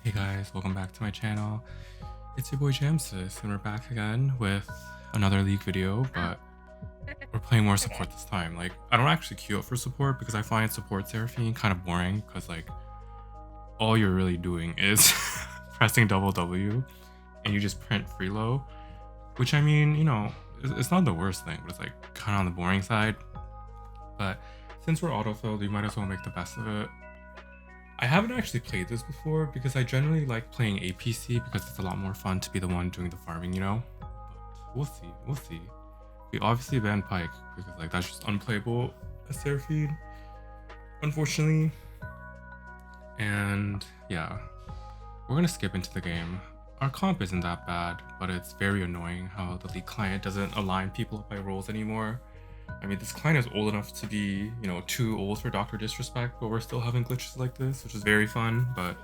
Hey guys, welcome back to my channel. It's your boy Jamsis, and we're back again with another League video, but we're playing more support this time. Like, I don't actually queue up for support because I find support Seraphine kind of boring because, like, all you're really doing is pressing double W and you just print freelo, which, I mean, you know, it's not the worst thing, but it's like kind of on the boring side. But since we're autofilled, we might as well make the best of it. I haven't actually played this before because I generally like playing APC because it's a lot more fun to be the one doing the farming, you know? But we'll see. We obviously banned Pike because like that's just unplayable as Seraphine, unfortunately. And yeah, we're gonna skip into the game. Our comp isn't that bad, but it's very annoying how the League client doesn't align people up by roles anymore. I mean, this client is old enough to be, you know, too old for Dr. Disrespect, but we're still having glitches like this, which is very fun. But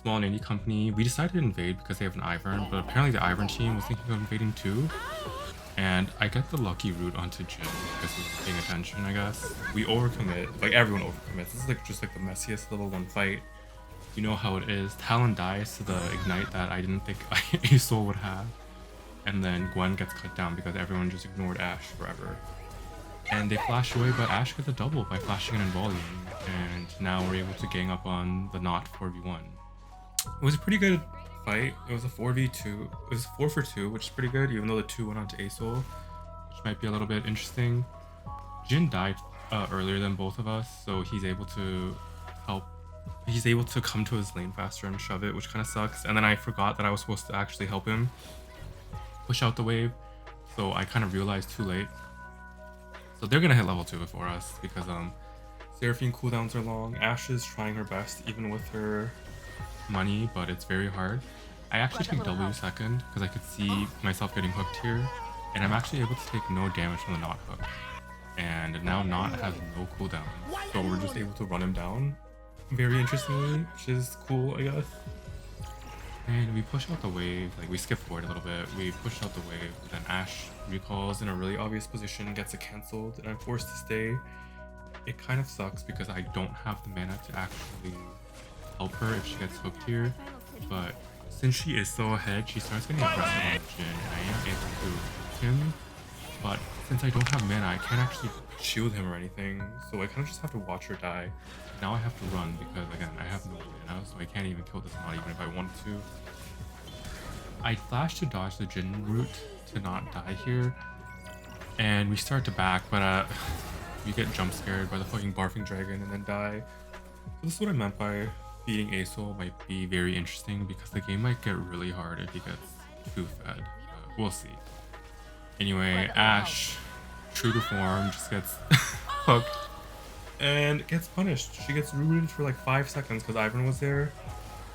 small and indie company, we decided to invade because they have an Ivern, but apparently the Ivern team was thinking of invading too. And I get the lucky route onto Jin because we were paying attention, I guess. We overcommit, like everyone overcommits. This is like just like the messiest level 1 fight. You know how it is. Talon dies to the ignite that I didn't think Asol would have. And then Gwen gets cut down because everyone just ignored Ashe forever. And they flash away, but Ashe gets a double by flashing in volume, and now we're able to gang up on the not 4v1. It was a pretty good fight. It was a 4v2. It was 4 for 2, which is pretty good, even though the 2 went on to Asol, which might be a little bit interesting. Jin died earlier than both of us, so he's able to help. He's able to come to his lane faster and shove it, which kind of sucks. And then I forgot that I was supposed to actually help him push out the wave, so I kind of realized too late. So they're gonna hit level 2 before us because Seraphine cooldowns are long. Ashe is trying her best even with her money, but it's very hard. I actually take W second because I could see myself getting hooked here, and I'm actually able to take no damage from the not hook. And now not has no cooldown, so we're just able to run him down very interestingly, which is cool, I guess. And we push out the wave, like we skip forward a little bit, we push out the wave, then Ashe recalls in a really obvious position, gets it cancelled, and I'm forced to stay. It kind of sucks because I don't have the mana to actually help her if she gets hooked here, but since she is so ahead, she starts getting aggressive on Jin, and I am able to hook him, but since I don't have mana, I can't actually shield him or anything, so I kind of just have to watch her die. Now I have to run because, again, I have no mana, so I can't even kill this mod even if I wanted to. I flash to dodge the Jin route to not die here, and we start to back, but we get jump scared by the fucking barfing dragon and then die. So this is what I meant by beating Asol might be very interesting because the game might get really hard if he gets too fed. We'll see. Anyway, Ashe, true to form, just gets hooked and gets punished. She gets rooted for like 5 seconds because Ivern was there,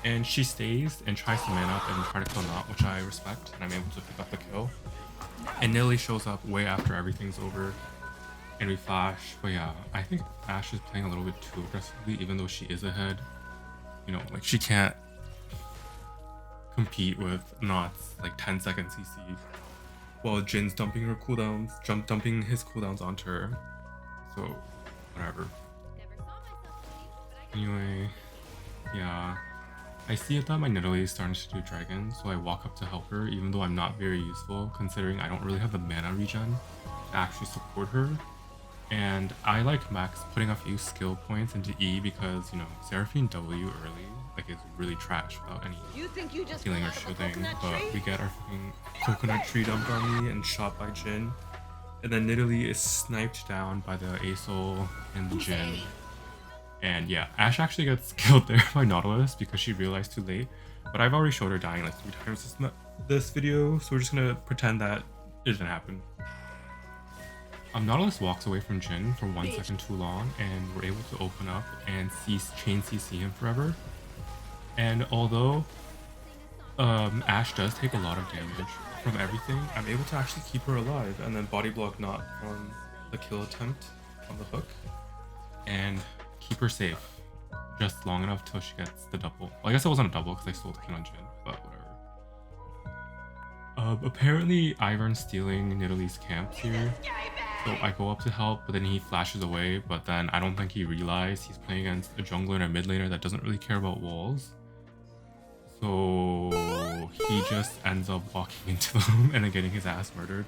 and she stays and tries to man up and try to kill Not, which I respect, and I'm able to pick up the kill. And Nilly shows up way after everything's over, and we flash. But yeah, I think Ashe is playing a little bit too aggressively, even though she is ahead. You know, like she can't compete with Not's like 10-second CC, while Jin's dumping her cooldowns, dumping his cooldowns onto her. So whatever. Anyway, yeah. I see that my Nidalee is starting to do dragon, so I walk up to help her, even though I'm not very useful, considering I don't really have the mana regen to actually support her. And I like max putting a few skill points into E because, you know, Seraphine W early like is really trash without any healing or shielding. But we get our fucking coconut tree dumped on me and shot by Jin. And then Nidalee is sniped down by the Asol and the Jin. And yeah, Ashe actually gets killed there by Nautilus because she realized too late. But I've already showed her dying like 3 times this video, so we're just gonna pretend that it didn't happen. Nautilus walks away from Jin for 1 second too long, and we're able to open up and chain CC him forever. And although Ashe does take a lot of damage from everything, I'm able to actually keep her alive and then body block Not from the kill attempt on the hook. And keep her safe just long enough till she gets the double. Well, I guess it wasn't a double because I stole the kill on Jin, but whatever. Apparently Ivern's stealing Nidalee's camps here, so I go up to help, but then he flashes away. But then I don't think he realized he's playing against a jungler and a mid laner that doesn't really care about walls. he just ends up walking into them and then getting his ass murdered.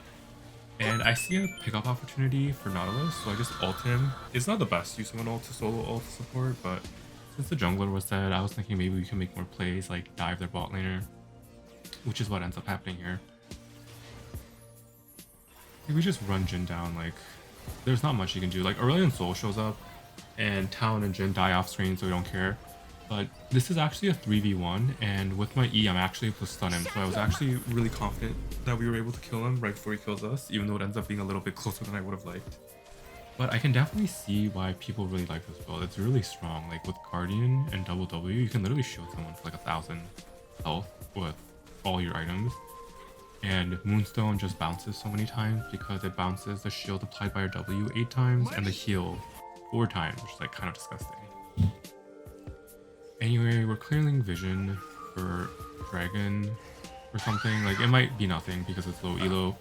And I see a pickup opportunity for Nautilus, so I just ult him. It's not the best use of an ult to solo ult support, but since the jungler was dead, I was thinking maybe we can make more plays, like dive their bot laner, which is what ends up happening here. Maybe we just run Jhin down, like, there's not much you can do. Like, Aurelion Sol shows up, and Talon and Jhin die off screen, so we don't care. But this is actually a 3v1, and with my E, I'm actually able to stun him. So I was actually really confident that we were able to kill him right before he kills us, even though it ends up being a little bit closer than I would have liked. But I can definitely see why people really like this build. It's really strong. Like with Guardian and Double W, you can literally shield someone for like 1,000 health with all your items. And Moonstone just bounces so many times because it bounces the shield applied by your W 8 times and the heal 4 times, which is like kind of disgusting. Anyway, we're clearing vision for Dragon or something. Like, it might be nothing because it's low elo.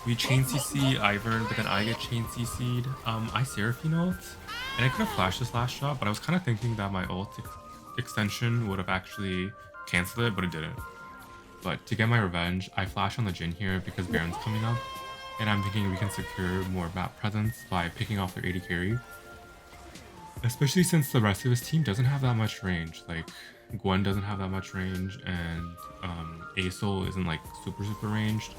We chain CC Ivern, but then I get chain CC'd. I Seraphine ult, and I could have flashed this last shot, but I was kind of thinking that my ult extension would have actually canceled it, but it didn't. But to get my revenge, I flash on the Jhin here because Baron's coming up, and I'm thinking we can secure more map presence by picking off their AD carry. Especially since the rest of his team doesn't have that much range. Like, Gwen doesn't have that much range, and Asol isn't like super ranged.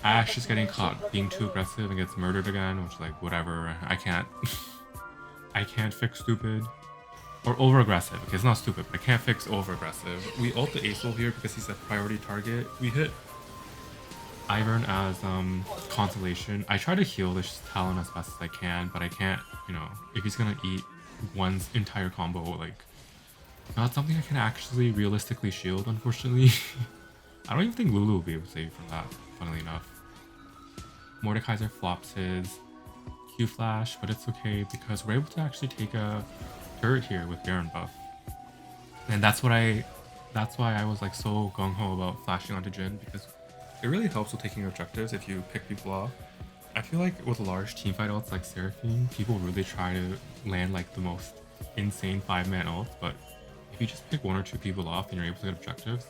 Ashe is getting caught being too aggressive and gets murdered again, which, like, whatever. I can't I can't fix stupid. Or over aggressive. Okay, it's not stupid, but I can't fix over aggressive. We ult the Asol here because he's a priority target. We hit Ivern as consolation. I try to heal this Talon as best as I can, but I can't, you know, if he's gonna eat one's entire combo, like, not something I can actually realistically shield, unfortunately. I don't even think Lulu will be able to save from that, funnily enough. Mordekaiser flops his Q flash, but it's okay because we're able to actually take a turret here with Baron buff. And that's why I was like so gung-ho about flashing onto Jhin, because it really helps with taking objectives if you pick people off. I feel like with large teamfight ults like Seraphine, people really try to land like the most insane 5-man ult, but if you just pick 1 or 2 people off and you're able to get objectives,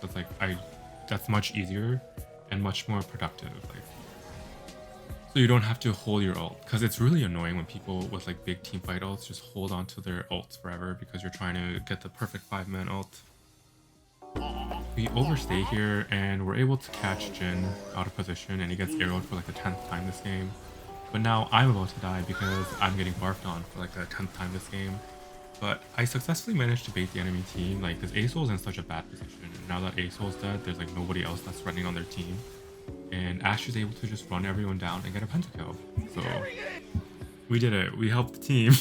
that's much easier and much more productive. Like, so you don't have to hold your ult, because it's really annoying when people with like big teamfight ults just hold on to their ults forever because you're trying to get the perfect 5-man ult. We overstay here and we're able to catch Jhin out of position, and he gets arrowed for like the 10th time this game. But now I'm about to die because I'm getting barfed on for like the 10th time this game. But I successfully managed to bait the enemy team. Like, this Asol's in such a bad position, and now that Asol's dead, there's like nobody else that's running on their team. And Ashe is able to just run everyone down and get a pentakill. So we did it. We helped the team.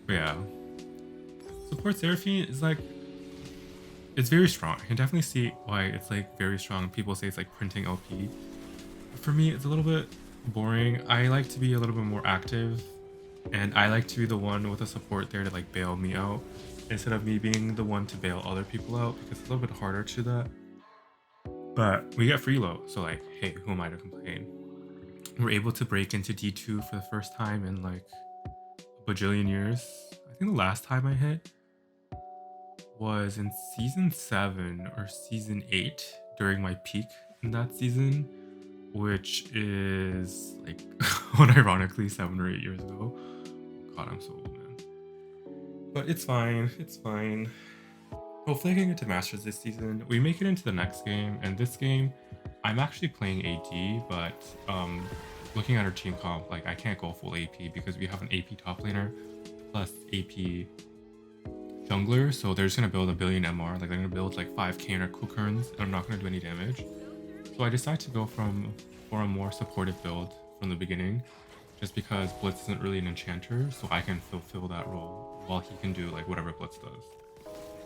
But yeah. Support Seraphine is like, it's very strong. I can definitely see why it's like very strong. People say it's like printing LP. For me, it's a little bit boring. I like to be a little bit more active, and I like to be the one with a support there to like bail me out instead of me being the one to bail other people out, because it's a little bit harder to do that. But we get free low, so like, hey, who am I to complain? We're able to break into D2 for the first time in like a bajillion years. I think the last time I hit was in season 7 or season 8 during my peak in that season, which is like unironically 7 or 8 years ago. God, I'm so old, man. But it's fine. It's fine. Hopefully I can get to Masters this season. We make it into the next game, and this game, I'm actually playing AD, but looking at our team comp, like, I can't go full AP because we have an AP top laner plus AP jungler, so they're just gonna build a billion MR. Like, they're gonna build like 5k in our Kukurns, and I'm not gonna do any damage. So I decided to go for a more supportive build from the beginning, just because Blitz isn't really an enchanter, so I can fulfill that role while he can do like whatever Blitz does.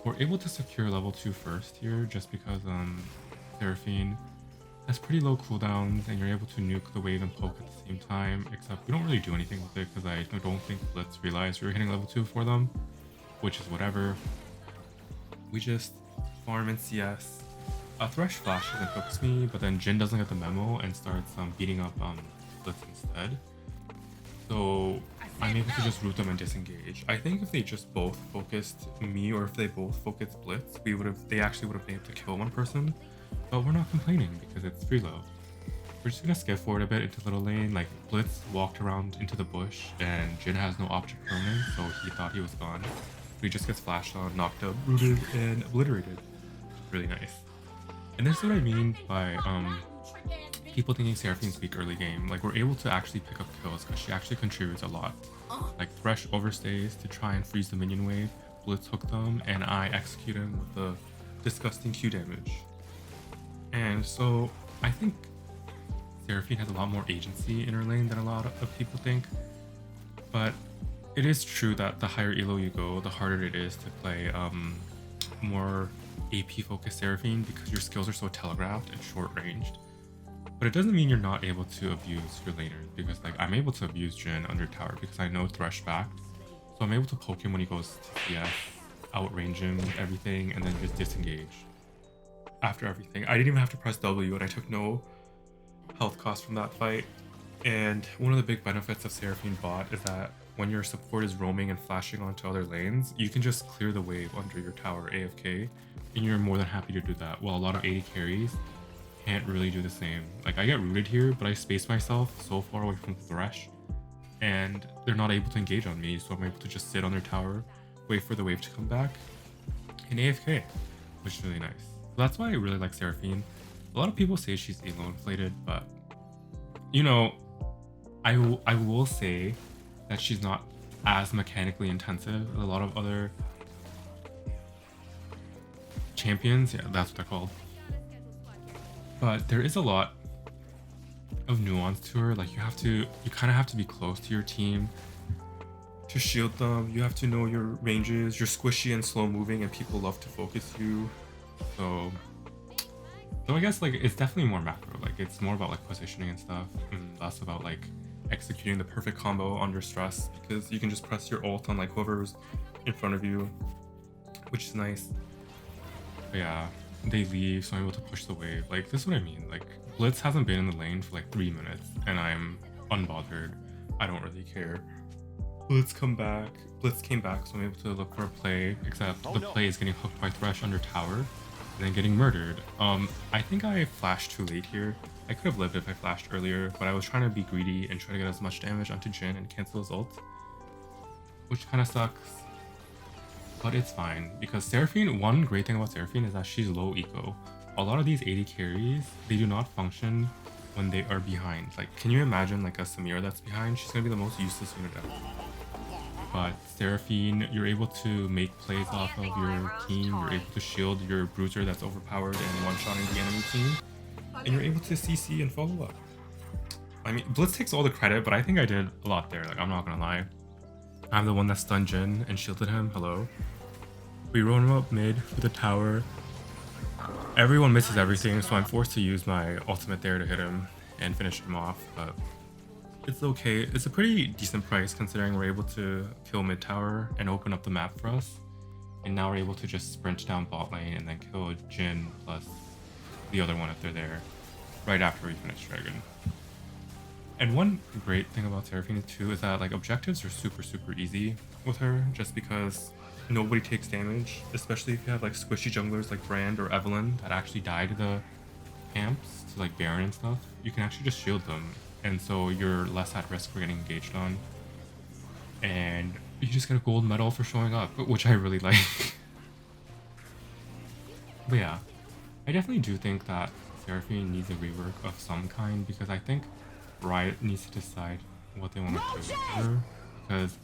We're able to secure level 2 first here, just because Seraphine has pretty low cooldowns, and you're able to nuke the wave and poke at the same time, except we don't really do anything with it because I don't think Blitz realized we were hitting level 2 for them, which is whatever. We just farm in CS. Thresh flashes and hooks me, but then Jhin doesn't get the memo and starts beating up Blitz instead. So I'm able to just root them and disengage. I think if they just both focused me, or if they both focused Blitz, they actually would have been able to kill one person. But we're not complaining because it's Freelo. We're just gonna skip forward a bit into little lane. Like Blitz walked around into the bush and Jin has no object permanent, so he thought he was gone. But he just gets flashed on, knocked up, rooted, and obliterated. Really nice. And this is what I mean by people thinking Seraphine's weak early game. Like we're able to actually pick up kills because she actually contributes a lot. Like Thresh overstays to try and freeze the minion wave, Blitz hook them, and I execute him with the disgusting Q damage. And so I think Seraphine has a lot more agency in her lane than a lot of people think. But it is true that the higher elo you go, the harder it is to play more AP focused Seraphine because your skills are so telegraphed and short ranged. But it doesn't mean you're not able to abuse your laners, because like I'm able to abuse Jin under tower because I know Thresh backed. So I'm able to poke him when he goes to CS, outrange him with everything, and then just disengage after everything. I didn't even have to press W and I took no health cost from that fight. And one of the big benefits of Seraphine bot is that when your support is roaming and flashing onto other lanes, you can just clear the wave under your tower AFK, and you're more than happy to do that, while a lot of AD carries can't really do the same. Like I get rooted here, but I space myself so far away from Thresh, and they're not able to engage on me, so I'm able to just sit on their tower, wait for the wave to come back, and AFK, which is really nice. So that's why I really like Seraphine. A lot of people say she's elo inflated, but you know, I will say that she's not as mechanically intensive as a lot of other champions. Yeah, that's what they're called. But there is a lot of nuance to her. Like you kind of have to be close to your team to shield them. You have to know your ranges. You're squishy and slow moving, and people love to focus you. So I guess like it's definitely more macro. Like it's more about like positioning and stuff, and less about like executing the perfect combo under stress, because you can just press your ult on like whoever's in front of you, which is nice. But yeah, they leave, so I'm able to push the wave. Like this is what I mean. Like Blitz hasn't been in the lane for like 3 minutes and I'm unbothered. I don't really care. Blitz came back, so I'm able to look for a play, except the play is getting hooked by Thresh under tower and then getting murdered. I think I flashed too late here. I could have lived if I flashed earlier, but I was trying to be greedy and try to get as much damage onto Jin and cancel his ult, which kind of sucks. But it's fine, because Seraphine, one great thing about Seraphine is that she's low eco. A lot of these AD carries, they do not function when they are behind. Like, can you imagine like a Samira that's behind? She's gonna be the most useless unit ever. But Seraphine, you're able to make plays off of your team, you're able to shield your bruiser that's overpowered and one-shotting the enemy team, and you're able to CC and follow up. I mean, Blitz takes all the credit, but I think I did a lot there, like I'm not gonna lie. I'm the one that stunned Jin and shielded him. Hello. We roll him up mid for the tower. Everyone misses everything, so I'm forced to use my ultimate there to hit him and finish him off, but it's okay. It's a pretty decent price considering we're able to kill mid tower and open up the map for us. And now we're able to just sprint down bot lane and then kill Jin plus the other one if they're there right after we finish Dragon. And one great thing about Seraphine too is that like objectives are super easy with her, just because nobody takes damage, especially if you have like squishy junglers like Brand or Evelyn that actually die to the camps, to like Baron and stuff. You can actually just shield them, and so you're less at risk for getting engaged on, and you just get a gold medal for showing up, which I really like. But yeah, I definitely do think that Seraphine needs a rework of some kind, because I think Riot needs to decide what they want to do with her, because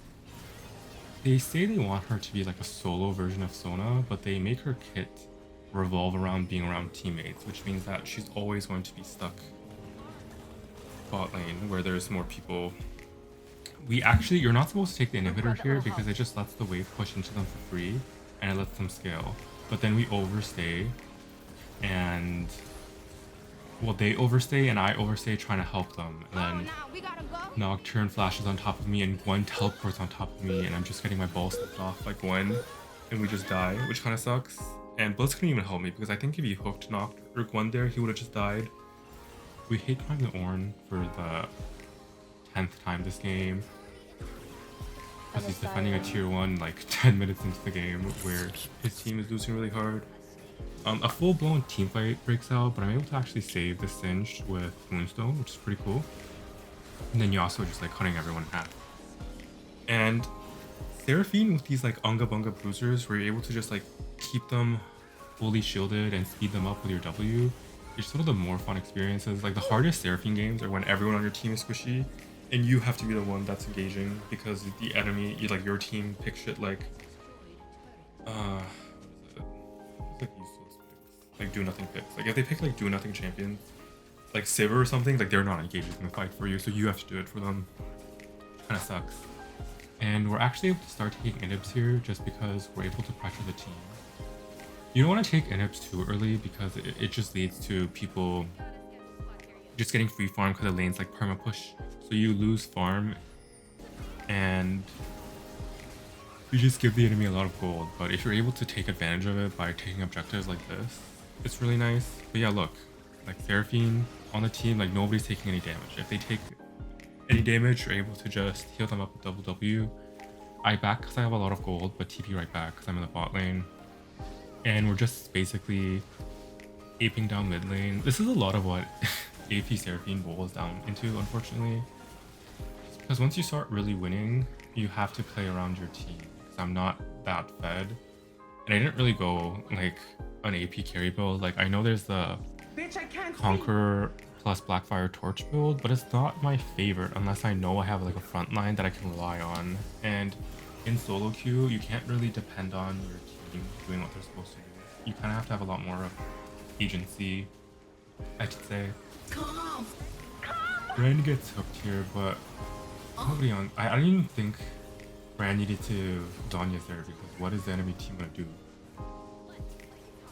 they say they want her to be like a solo version of Sona, but they make her kit revolve around being around teammates, which means that she's always going to be stuck bot lane where there's more people. You're not supposed to take the inhibitor here because it just lets the wave push into them for free and it lets them scale. But then we overstay, and well, they overstay and I overstay trying to help them, and then Nocturne flashes on top of me and Gwen teleports on top of me, and I'm just getting my balls slipped off by Gwen, and we just die, which kind of sucks. And Blitz couldn't even help me, because I think if he hooked Noct or Gwen there, he would have just died. We hate trying the Ornn for the 10th time this game. Because he's defending a tier 1 like 10 minutes into the game where his team is losing really hard. A full-blown team fight breaks out, but I'm able to actually save the Singed with Moonstone, which is pretty cool. And then Yasuo just like cutting everyone in half. And Seraphine with these like Unga Bunga bruisers where you're able to just like keep them fully shielded and speed them up with your W. It's sort of the more fun experiences. Like the hardest Seraphine games are when everyone on your team is squishy and you have to be the one that's engaging because the enemy, like your team picks shit like what is it? It's like useless picks. Like do nothing picks. Like if they pick like do nothing champions, like Sivir or something, like they're not engaging in the fight for you, so you have to do it for them. Kinda sucks. And we're actually able to start taking inhibs here just because we're able to pressure the team. You don't want to take inhibs too early because it just leads to people just getting free farm because the lane's like perma push. So you lose farm and you just give the enemy a lot of gold. But if you're able to take advantage of it by taking objectives like this, it's really nice. But yeah, look, like Seraphine on the team, like nobody's taking any damage. If they take any damage, you're able to just heal them up with double W. I back because I have a lot of gold, but TP right back because I'm in the bot lane. And we're just basically aping down mid lane. This is a lot of what AP Seraphine boils down into, unfortunately. Because once you start really winning, you have to play around your team. Because I'm not that fed. And I didn't really go like an AP carry build. Like I know there's the Conqueror plus Blackfire Torch build, but it's not my favorite unless I know I have like a front line that I can rely on. And in solo queue, you can't really depend on your team doing what they're supposed to do. You kind of have to have a lot more of agency, I should say. Brand gets hooked here, but nobody on. I don't even think Brand needed to Zanya's there because what is the enemy team gonna do?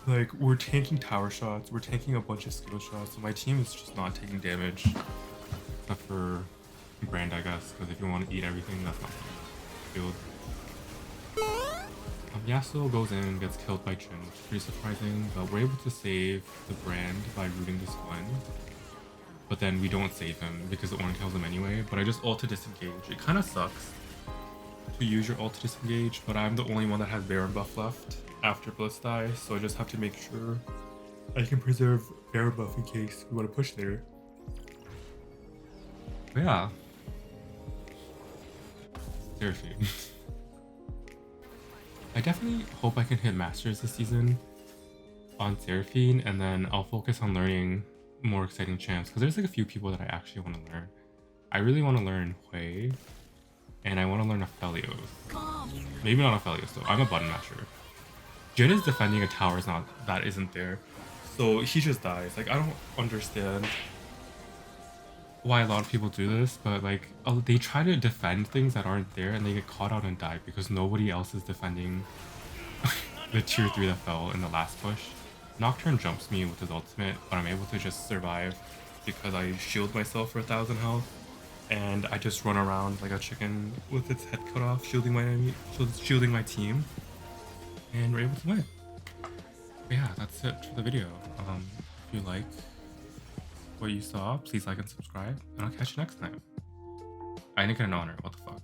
Like, we're tanking tower shots, we're taking a bunch of skill shots, so my team is just not taking damage. Except for Brand, I guess, because if you want to eat everything, that's not killed. Yasuo goes in and gets killed by Jhin, which is pretty surprising, but we're able to save the Brand by rooting this Gwen. But then we don't save him because it one kills him anyway, but I just ult to disengage. It kind of sucks to use your ult to disengage, but I'm the only one that has Baron buff left after Blitz dies, so I just have to make sure I can preserve Baron buff in case we want to push there. But yeah. Seriously. I definitely hope I can hit Masters this season on Seraphine, and then I'll focus on learning more exciting champs, because there's like a few people that I actually want to learn. I really want to learn Hui, and I want to learn Aphelios. Maybe not Aphelios though, I'm a button masher. Jhin is defending a tower that isn't there, so he just dies. Like I don't understand why a lot of people do this, but like they try to defend things that aren't there and they get caught out and die because nobody else is defending the tier 3 that fell in the last push. Nocturne jumps me with his ultimate, but I'm able to just survive because I shield myself for 1000 health and I just run around like a chicken with its head cut off, shielding my enemy, shielding my team, and we're able to win. But yeah, that's it for the video. If you like what you saw, please like and subscribe, and I'll catch you next time. I didn't get an honor, what the fuck.